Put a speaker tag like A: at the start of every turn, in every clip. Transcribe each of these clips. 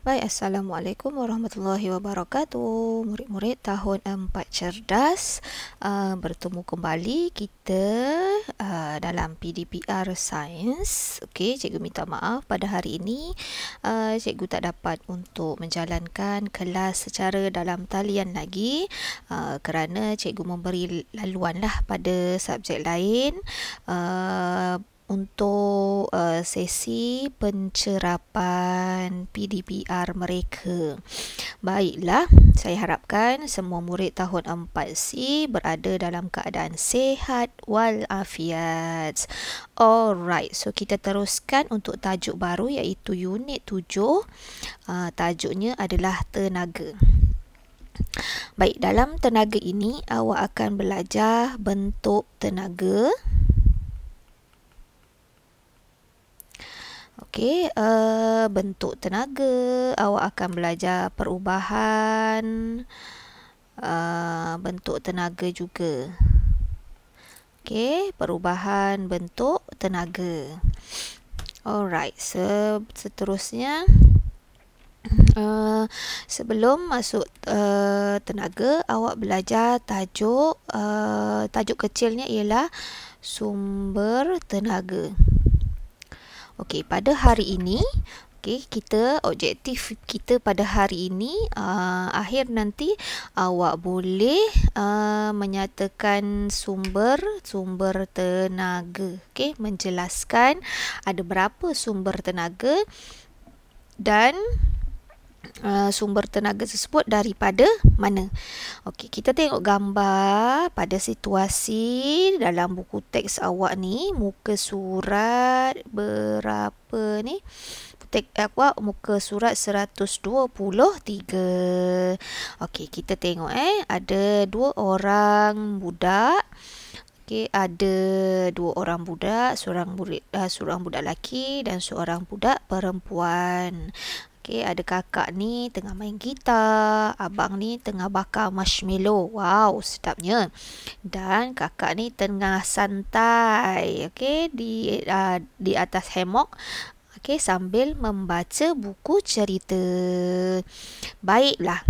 A: Baik, Assalamualaikum warahmatullahi wabarakatuh. Murid-murid tahun 4 cerdas, bertemu kembali kita dalam PDPR Sains. Okey, cikgu minta maaf pada hari ini cikgu tak dapat untuk menjalankan kelas secara dalam talian lagi kerana cikgu memberi laluanlah pada subjek lain untuk sesi pencerapan PDPR mereka. Baiklah, saya harapkan semua murid tahun 4C berada dalam keadaan sihat walafiat. Alright, so kita teruskan untuk tajuk baru iaitu unit 7. Tajuknya adalah tenaga. Baik, dalam tenaga ini awak akan belajar bentuk tenaga. Okey, bentuk tenaga, awak akan belajar perubahan bentuk tenaga juga. Okey, perubahan bentuk tenaga. Alright, seterusnya sebelum masuk tenaga, awak belajar tajuk kecilnya ialah sumber tenaga. Okey, pada hari ini, objektif kita pada hari ini, akhir nanti awak boleh menyatakan sumber tenaga. Okey, menjelaskan ada berapa sumber tenaga dan sumber tenaga tersebut daripada mana. Okey, kita tengok gambar pada situasi dalam buku teks awak ni, muka surat berapa ni? Teks awak muka surat 123. Okey, kita tengok ada dua orang budak. Okey, ada dua orang budak, seorang budak lelaki dan seorang budak perempuan. Okey, ada kakak ni tengah main gitar, abang ni tengah bakar marshmallow. Wow, sedapnya. Dan kakak ni tengah santai, okey, di atas hammock, okey, sambil membaca buku cerita. Baiklah.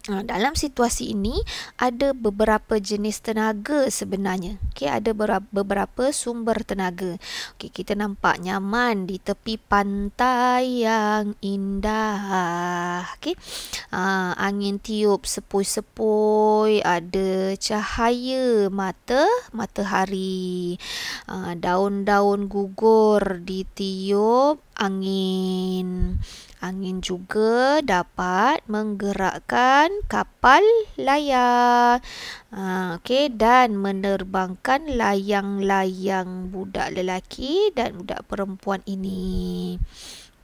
A: Dalam situasi ini ada beberapa jenis tenaga sebenarnya. Okey, ada beberapa sumber tenaga. Okey, kita nampak nyaman di tepi pantai yang indah. Okey. Angin tiup sepoi-sepoi, ada cahaya matahari. Daun-daun gugur ditiup angin. Angin juga dapat menggerakkan kapal layar. Okey, dan menerbangkan layang-layang budak lelaki dan budak perempuan ini.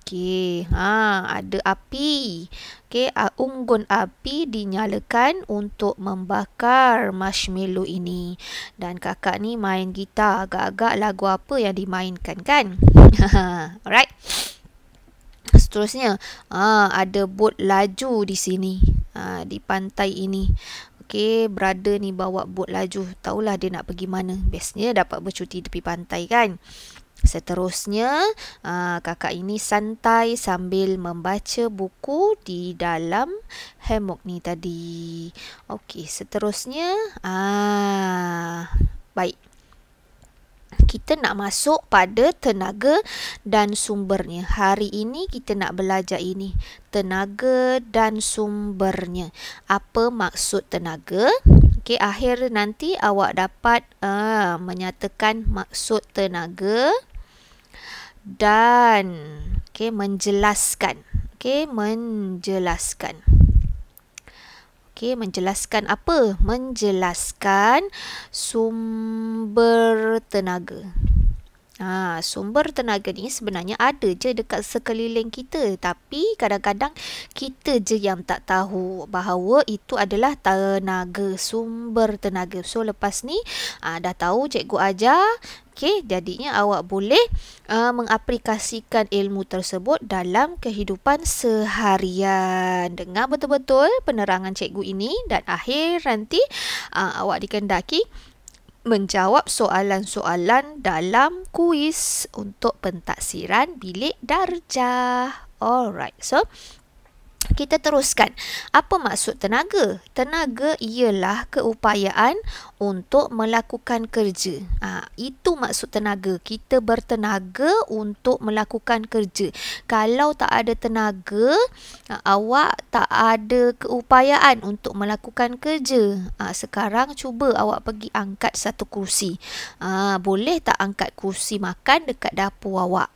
A: Okey, ada api. Okey, unggun api dinyalakan untuk membakar marshmallow ini. Dan kakak ni main gitar, agak-agak lagu apa yang dimainkan kan? Alright. Seterusnya, ada bot laju di sini, di pantai ini. Okey, brother ni bawa bot laju. Tahulah dia nak pergi mana. Biasanya dapat bercuti tepi pantai kan. Seterusnya, kakak ini santai sambil membaca buku di dalam hammock ni tadi. Okey, seterusnya, baik. Kita nak masuk pada tenaga dan sumbernya. Hari ini kita nak belajar ini, tenaga dan sumbernya. Apa maksud tenaga? Okey, akhir nanti awak dapat menyatakan maksud tenaga dan menjelaskan. Menjelaskan apa? Menjelaskan sumber tenaga. Sumber tenaga ni sebenarnya ada je dekat sekeliling kita, tapi kadang-kadang kita je yang tak tahu bahawa itu adalah tenaga, sumber tenaga. So lepas ni dah tahu, cikgu ajar. Okey, jadinya awak boleh mengaplikasikan ilmu tersebut dalam kehidupan seharian. Dengar betul-betul penerangan cikgu ini dan akhir nanti awak dikehendaki menjawab soalan-soalan dalam kuis untuk pentaksiran bilik darjah. Alright. So, kita teruskan. Apa maksud tenaga? Tenaga ialah keupayaan untuk melakukan kerja. Itu maksud tenaga. Kita bertenaga untuk melakukan kerja. Kalau tak ada tenaga, awak tak ada keupayaan untuk melakukan kerja. Sekarang cuba awak pergi angkat satu kursi. Boleh tak angkat kursi makan dekat dapur awak?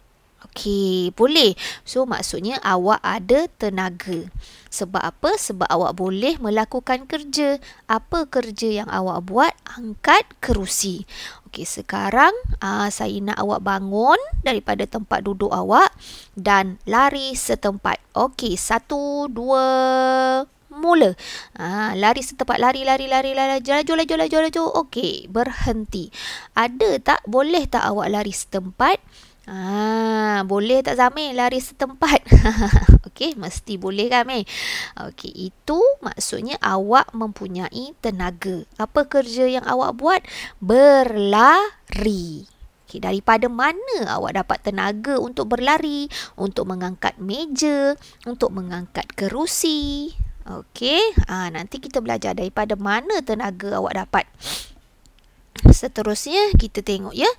A: Okey, boleh. So, maksudnya awak ada tenaga. Sebab apa? Sebab awak boleh melakukan kerja. Apa kerja yang awak buat? Angkat kerusi. Okey, sekarang saya nak awak bangun daripada tempat duduk awak dan lari setempat. Okey, 1, 2, mula. Lari setempat, lari, laju. Okey, berhenti. Ada tak? Boleh tak awak lari setempat? Boleh tak Zamir lari setempat? Okey, mesti boleh kan Zamir? Okey, itu maksudnya awak mempunyai tenaga. Apa kerja yang awak buat? Berlari. Okey, daripada mana awak dapat tenaga untuk berlari, untuk mengangkat meja, untuk mengangkat kerusi? Okey, nanti kita belajar daripada mana tenaga awak dapat. Seterusnya kita tengok ya.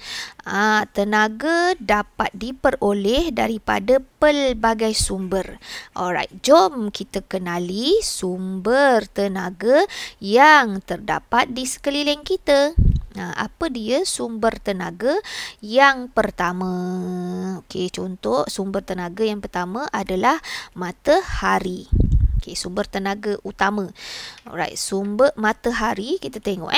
A: Tenaga dapat diperoleh daripada pelbagai sumber. Alright, jom kita kenali sumber tenaga yang terdapat di sekeliling kita. Apa dia sumber tenaga yang pertama? Okey, contoh sumber tenaga yang pertama adalah matahari. Okey, sumber tenaga utama. Alright, sumber matahari kita tengok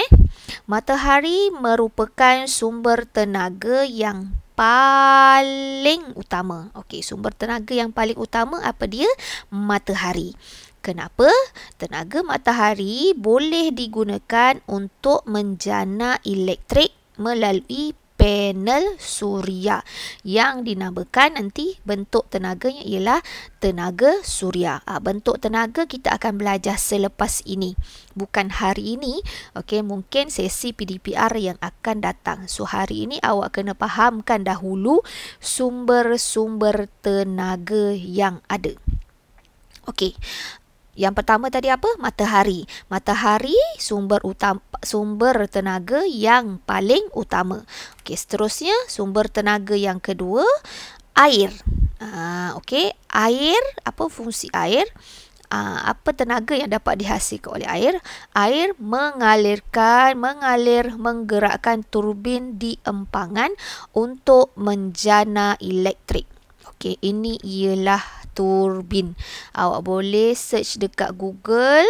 A: Matahari merupakan sumber tenaga yang paling utama. Okey, sumber tenaga yang paling utama apa dia? Matahari. Kenapa? Tenaga matahari boleh digunakan untuk menjana elektrik melalui panel suria yang dinamakan nanti bentuk tenaganya ialah tenaga suria. Bentuk tenaga kita akan belajar selepas ini, bukan hari ini. Okey, mungkin sesi PDPR yang akan datang. So hari ini awak kena fahamkan dahulu sumber-sumber tenaga yang ada. Okey. Yang pertama tadi apa? Matahari. Matahari sumber tenaga yang paling utama. Okey, seterusnya sumber tenaga yang kedua, air. Okey, air, apa fungsi air? Apa tenaga yang dapat dihasilkan oleh air? Air mengalir, menggerakkan turbin di empangan untuk menjana elektrik. Okey, ini ialah turbin. Awak boleh search dekat Google.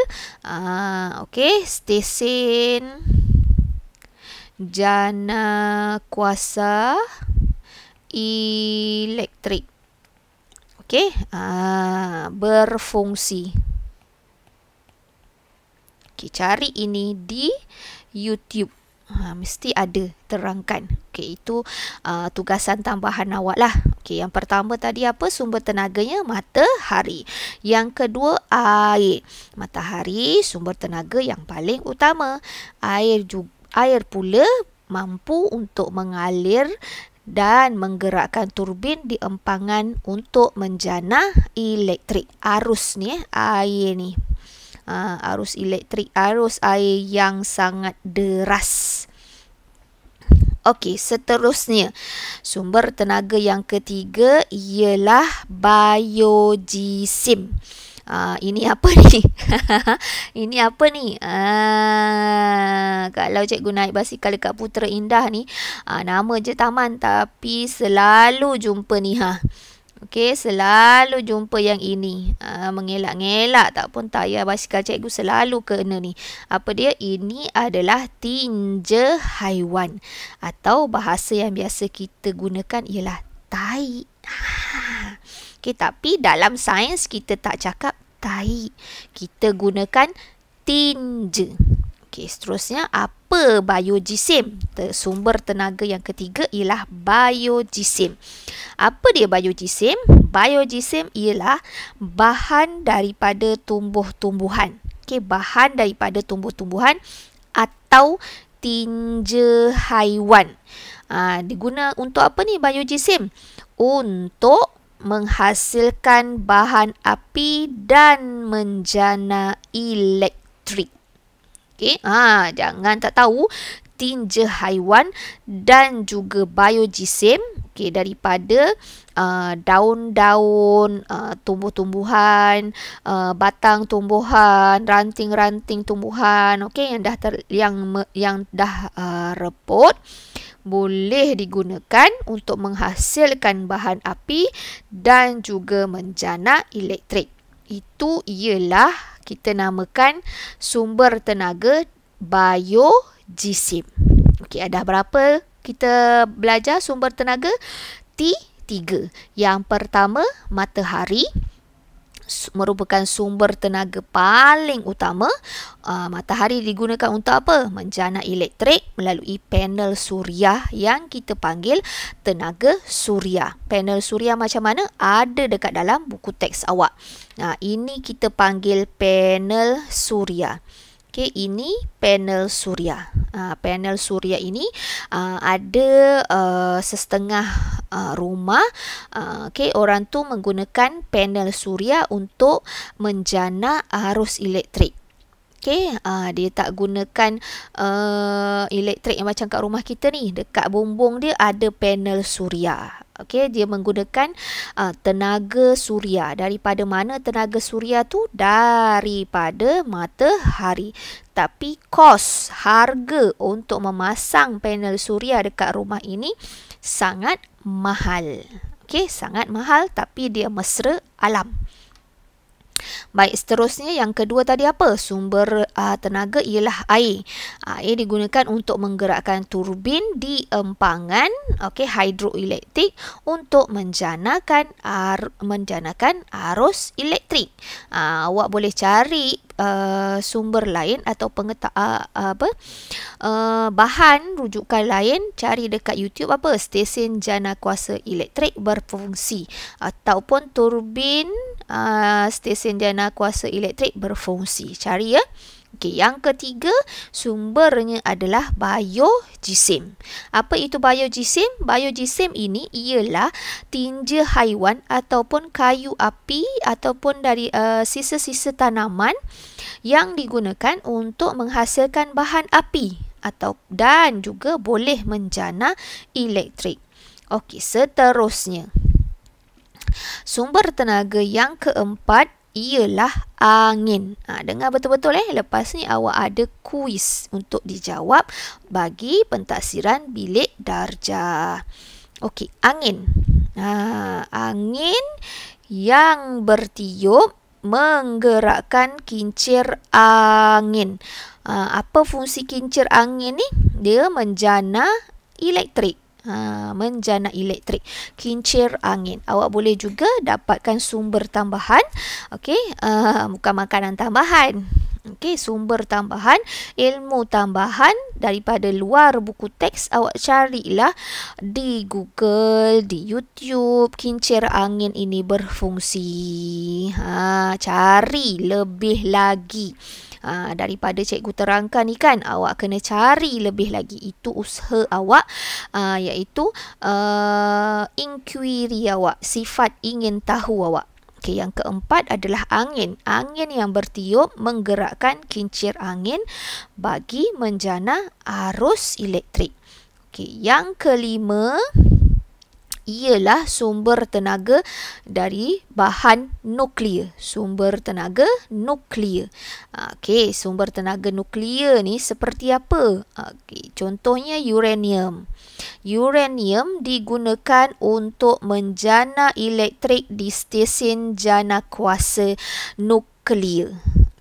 A: Okey, stesen jana kuasa elektrik. Okey, berfungsi. Okey, cari ini di YouTube. Mesti ada terangkan. Okey, itu tugasan tambahan awak lah. Okey, yang pertama tadi apa? Sumber tenaganya matahari. Yang kedua air. Matahari sumber tenaga yang paling utama. Air pula mampu untuk mengalir dan menggerakkan turbin di empangan untuk menjana elektrik. Arus ni air ni. Arus elektrik, arus air yang sangat deras. Okey, seterusnya sumber tenaga yang ketiga ialah biojisim. Ini apa ni? Ini apa ni? Kalau cikgu naik basikal dekat Putera Indah ni, nama je taman tapi selalu jumpa ni Okey, selalu jumpa yang ini. Mengelak-ngelak tak pun tayar basikal cikgu selalu kena ni. Apa dia? Ini adalah tinja haiwan. Atau bahasa yang biasa kita gunakan ialah tai. Okey, tapi dalam sains kita tak cakap tai. Kita gunakan tinja. Okey, seterusnya apa biojisim? Sumber tenaga yang ketiga ialah biojisim. Apa dia biojisim? Biojisim ialah bahan daripada tumbuh-tumbuhan. Okey, bahan daripada tumbuh-tumbuhan atau tinja haiwan. Diguna untuk apa ni biojisim? Untuk menghasilkan bahan api dan menjana elektrik. Okey, jangan tak tahu tinja haiwan dan juga biojisim, okey, daripada daun-daun, tumbuh-tumbuhan, batang tumbuhan, ranting-ranting tumbuhan, okey, yang dah reput, boleh digunakan untuk menghasilkan bahan api dan juga menjana elektrik. Itu ialah kita namakan sumber tenaga biojisim. Okey, ada berapa kita belajar sumber tenaga? Tiga. Yang pertama, matahari merupakan sumber tenaga paling utama. Matahari digunakan untuk apa? Menjana elektrik melalui panel suria yang kita panggil tenaga suria. Panel suria macam mana? Ada dekat dalam buku teks awak. Ini kita panggil panel suria. Okey, ini panel suria. Panel suria ini ada setengah rumah. Okey, orang tu menggunakan panel suria untuk menjana arus elektrik. Okey, dia tak gunakan elektrik yang macam kat rumah kita ni. Dekat bumbung dia ada panel suria. Okey, dia menggunakan tenaga suria. Daripada mana tenaga suria tu? Daripada matahari. Tapi harga untuk memasang panel suria dekat rumah ini sangat mahal. Okey, sangat mahal, tapi dia mesra alam. Baik, seterusnya yang kedua tadi apa? Sumber tenaga ialah air. Air digunakan untuk menggerakkan turbin di empangan, okey, hidroelektrik untuk menjanakan arus elektrik. Awak boleh cari sumber lain atau bahan rujukan lain, cari dekat YouTube apa? Stesen jana kuasa elektrik berfungsi ataupun turbin stesen jana kuasa elektrik berfungsi. Cari ya. Okey, yang ketiga sumbernya adalah biojisim. Apa itu biojisim? Biojisim ini ialah tinja haiwan ataupun kayu api ataupun dari sisa-sisa tanaman yang digunakan untuk menghasilkan bahan api dan juga boleh menjana elektrik. Okey, seterusnya sumber tenaga yang keempat ialah angin. Dengar betul-betul lepas ni awak ada kuis untuk dijawab bagi pentaksiran bilik darjah. Okey, angin. Angin yang bertiup menggerakkan kincir angin. Apa fungsi kincir angin ni? Dia menjana elektrik. Menjana elektrik, kincir angin. Awak boleh juga dapatkan sumber tambahan. Okey, bukan makanan tambahan. Okey, sumber tambahan, ilmu tambahan daripada luar buku teks. Awak carilah di Google, di YouTube, kincir angin ini berfungsi. Cari lebih lagi. Daripada cikgu terangkan ni kan, awak kena cari lebih lagi. Itu usaha awak, iaitu inquiry awak, sifat ingin tahu awak. Okey, yang keempat adalah angin. Angin yang bertiup menggerakkan kincir angin bagi menjana arus elektrik. Okey, yang kelima ialah sumber tenaga dari bahan nuklear. Sumber tenaga nuklear. Okey, sumber tenaga nuklear ni seperti apa? Okey, contohnya uranium. Uranium digunakan untuk menjana elektrik di stesen jana kuasa nuklear.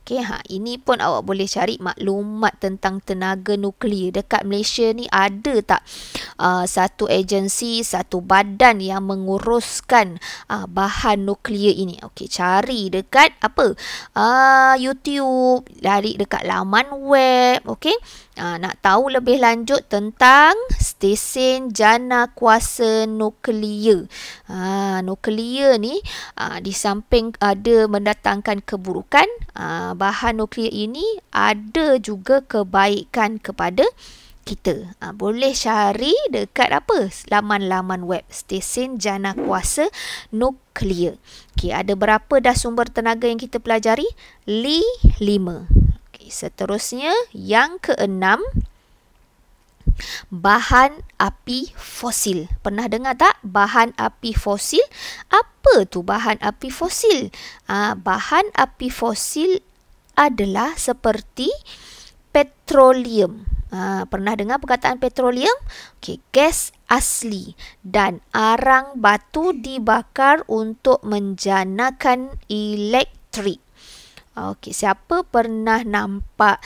A: Okey, ini pun awak boleh cari maklumat tentang tenaga nuklear. Dekat Malaysia ni ada tak satu agensi, satu badan yang menguruskan bahan nuklear ini? Okey, cari dekat apa? YouTube, cari dekat laman web. Okey, nak tahu lebih lanjut tentang stesen jana kuasa nuklear. Nuklear ni di samping ada mendatangkan keburukan, bahan nuklear ini ada juga kebaikan kepada kita. Boleh cari dekat apa? Laman-laman web Stesen Jana Kuasa Nuklear. Okey, ada berapa dah sumber tenaga yang kita pelajari? 5. Okey, seterusnya yang keenam, bahan api fosil. Pernah dengar tak bahan api fosil? Apa tu bahan api fosil? Bahan api fosil adalah seperti petroleum. Pernah dengar perkataan petroleum? Okey, gas asli dan arang batu dibakar untuk menjanakan elektrik. Okey, siapa pernah nampak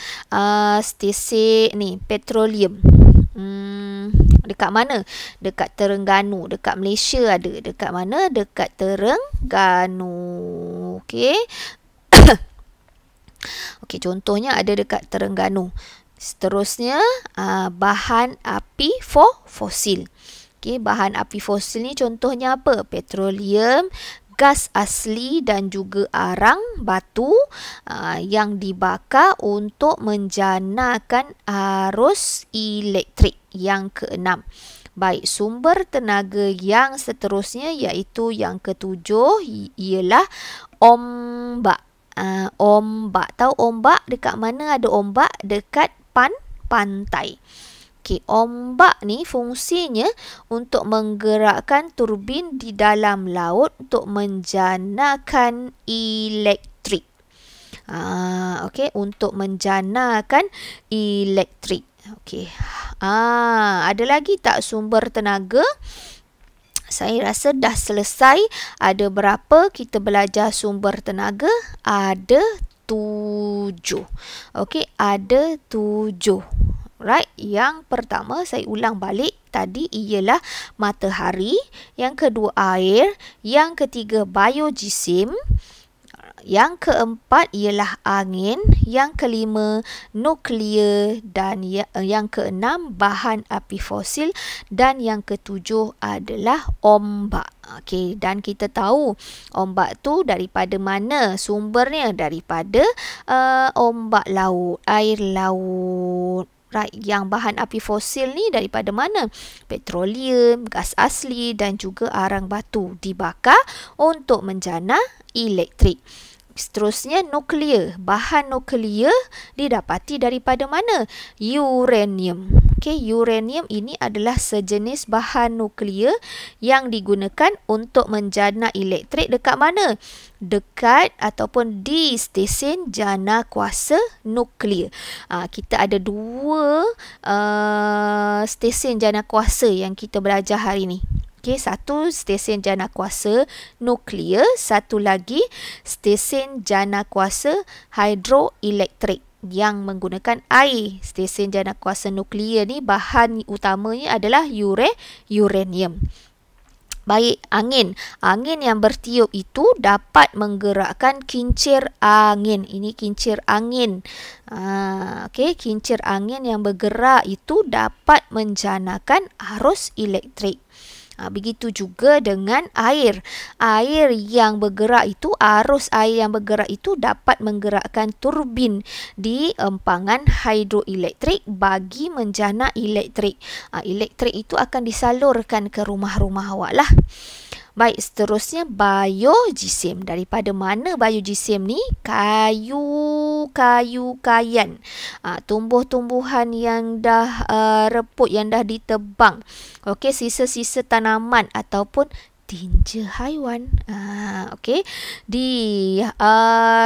A: stesen ni petroleum? Dekat mana? Dekat Terengganu. Dekat Malaysia ada. Dekat mana? Dekat Terengganu. Okey. Okey, contohnya ada dekat Terengganu. Seterusnya, bahan api fosil. Okey, bahan api fosil ni contohnya apa? Petroleum, gas asli dan juga arang batu yang dibakar untuk menjanakan arus elektrik. Yang keenam. Baik, sumber tenaga yang seterusnya iaitu yang ketujuh ialah ombak. Ombak. Tahu ombak dekat mana ada ombak? Dekat pantai. Okey, ombak ni fungsinya untuk menggerakkan turbin di dalam laut untuk menjanakan elektrik. Okey, untuk menjanakan elektrik. Okey. Ada lagi tak sumber tenaga? Saya rasa dah selesai. Ada berapa kita belajar sumber tenaga? Ada 7. Okey, ada 7. Right, yang pertama saya ulang balik tadi ialah matahari, yang kedua air, yang ketiga biojisim, yang keempat ialah angin, yang kelima nuklear dan yang keenam bahan api fosil dan yang ketujuh adalah ombak. Okey, dan kita tahu ombak tu daripada mana sumbernya? Daripada ombak laut, air laut. Right, yang bahan api fosil ni daripada mana? Petroleum, gas asli dan juga arang batu dibakar untuk menjana elektrik. Seterusnya nuklear. Bahan nuklear didapati daripada mana? Uranium. Okey, uranium ini adalah sejenis bahan nuklear yang digunakan untuk menjana elektrik dekat mana? Dekat ataupun di stesen jana kuasa nuklear. Kita ada 2 stesen jana kuasa yang kita belajar hari ini. Okey, satu stesen jana kuasa nuklear, satu lagi stesen jana kuasa hidroelektrik yang menggunakan air. Stesen jana kuasa nuklear ni bahan utamanya adalah uranium. Baik, angin. Angin yang bertiup itu dapat menggerakkan kincir angin. Ini kincir angin. Okey, kincir angin yang bergerak itu dapat menjanakan arus elektrik. Begitu juga dengan air. Air yang bergerak itu, arus air yang bergerak itu dapat menggerakkan turbin di empangan hidroelektrik bagi menjana elektrik. Elektrik itu akan disalurkan ke rumah-rumah awak lah. Baik, seterusnya biojisim. Daripada mana biojisim ni? Kayu-kayan. Tumbuh-tumbuhan yang dah reput, yang dah ditebang. Okey, sisa-sisa tanaman ataupun tinja haiwan. Okey,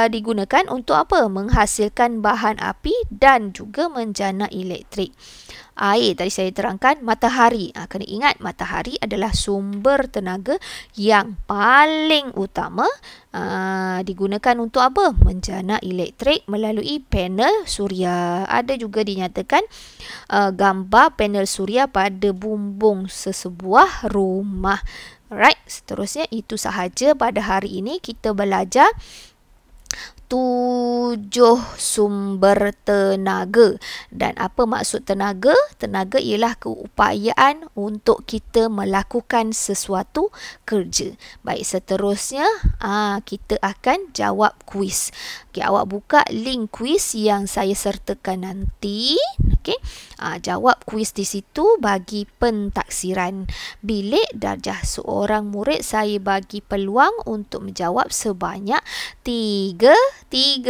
A: digunakan untuk apa? Menghasilkan bahan api dan juga menjana elektrik. Air, tadi saya terangkan matahari. Kena ingat, matahari adalah sumber tenaga yang paling utama digunakan untuk apa? Menjana elektrik melalui panel suria. Ada juga dinyatakan gambar panel suria pada bumbung sesebuah rumah. Alright, seterusnya itu sahaja pada hari ini kita belajar 7 sumber tenaga. Dan apa maksud tenaga? Tenaga ialah keupayaan untuk kita melakukan sesuatu kerja. Baik, seterusnya kita akan jawab kuis. Okay, awak buka link kuis yang saya sertakan nanti. Okey. Jawab kuis di situ bagi pentaksiran bilik darjah seorang murid. Saya bagi peluang untuk menjawab sebanyak 3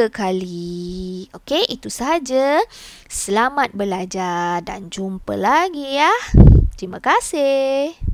A: kali. Okey, itu sahaja. Selamat belajar dan jumpa lagi ya. Terima kasih.